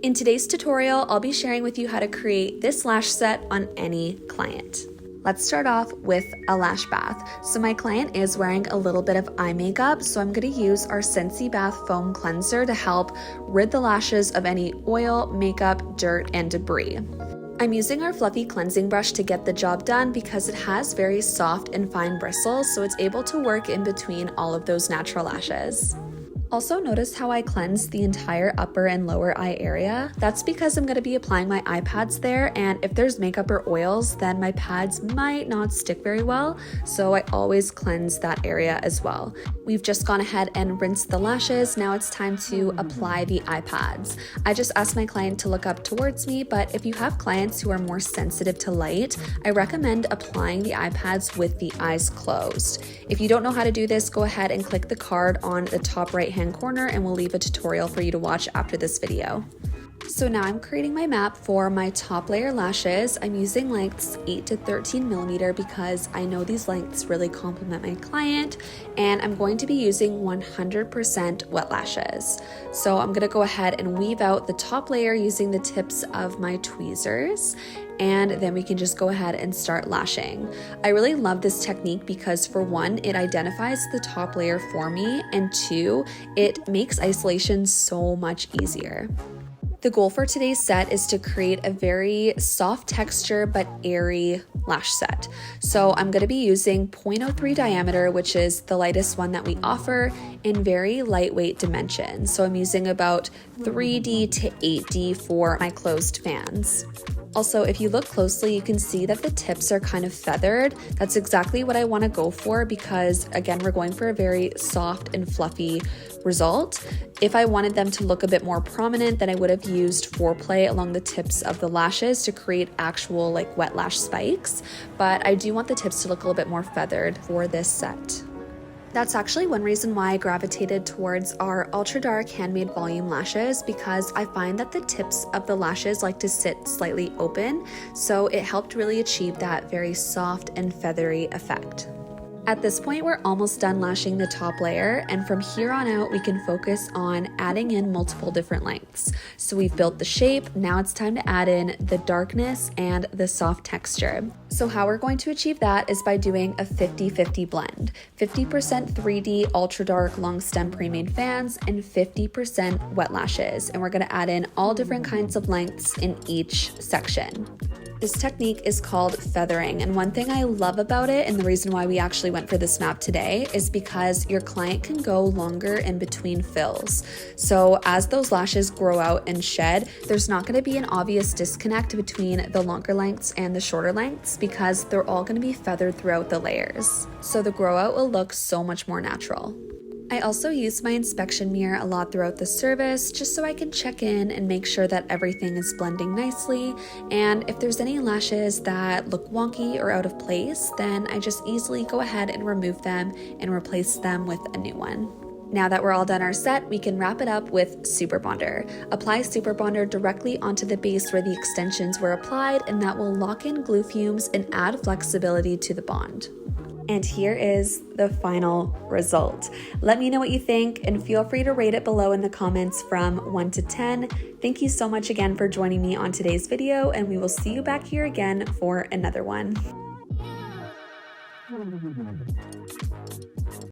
In today's tutorial, I'll be sharing with you how to create this lash set on any client. Let's start off with a lash bath. So my client is wearing a little bit of eye makeup, so I'm going to use our Scentsy Bath Foam Cleanser to help rid the lashes of any oil, makeup, dirt, and debris. I'm using our fluffy cleansing brush to get the job done because it has very soft and fine bristles, so it's able to work in between all of those natural lashes. Also, notice how I cleansed the entire upper and lower eye area. That's because I'm going to be applying my eye pads there, and if there's makeup or oils, then my pads might not stick very well, so I always cleanse that area as well. We've just gone ahead and rinsed the lashes. Now it's time to apply the eye pads. I just asked my client to look up towards me, but if you have clients who are more sensitive to light, I recommend applying the eye pads with the eyes closed. If you don't know how to do this, go ahead and click the card on the top right hand corner and we'll leave a tutorial for you to watch after this video. So now I'm creating my map for my top layer lashes. I'm using lengths 8 to 13 millimeter because I know these lengths really complement my client, and I'm going to be using 100% wet lashes. So I'm going to go ahead and weave out the top layer using the tips of my tweezers, and then we can just go ahead and start lashing. I really love this technique because, for one, it identifies the top layer for me, and two, it makes isolation so much easier. The goal for today's set is to create a very soft texture but airy lash set. So I'm going to be using 0.03 diameter, which is the lightest one that we offer, in very lightweight dimensions. So I'm using about 3D to 8D for my closed fans. Also, if you look closely, you can see that the tips are kind of feathered. That's exactly what I want to go for because, again, we're going for a very soft and fluffy result. If I wanted them to look a bit more prominent, then I would have used foreplay along the tips of the lashes to create actual wet lash spikes, but I do want the tips to look a little bit more feathered for this set. That's actually one reason why I gravitated towards our ultra dark handmade volume lashes, because I find that the tips of the lashes like to sit slightly open, so it helped really achieve that very soft and feathery effect. At this point, we're almost done lashing the top layer, and from here on out, we can focus on adding in multiple different lengths. So we've built the shape, now it's time to add in the darkness and the soft texture. So how we're going to achieve that is by doing a 50-50 blend. 50% 3D ultra dark long stem pre-made fans and 50% wet lashes, and we're going to add in all different kinds of lengths in each section. This technique is called feathering, and one thing I love about it, and the reason why we actually went for this map today, is because your client can go longer in between fills. So as those lashes grow out and shed, there's not going to be an obvious disconnect between the longer lengths and the shorter lengths because they're all going to be feathered throughout the layers. So the grow out will look so much more natural. I also use my inspection mirror a lot throughout the service just so I can check in and make sure that everything is blending nicely, and if there's any lashes that look wonky or out of place, then I just easily go ahead and remove them and replace them with a new one. Now that we're all done our set, we can wrap it up with Super Bonder. Apply Super Bonder directly onto the base where the extensions were applied, and that will lock in glue fumes and add flexibility to the bond. And here is the final result. Let me know what you think and feel free to rate it below in the comments from 1 to 10. Thank you so much again for joining me on today's video, and we will see you back here again for another one.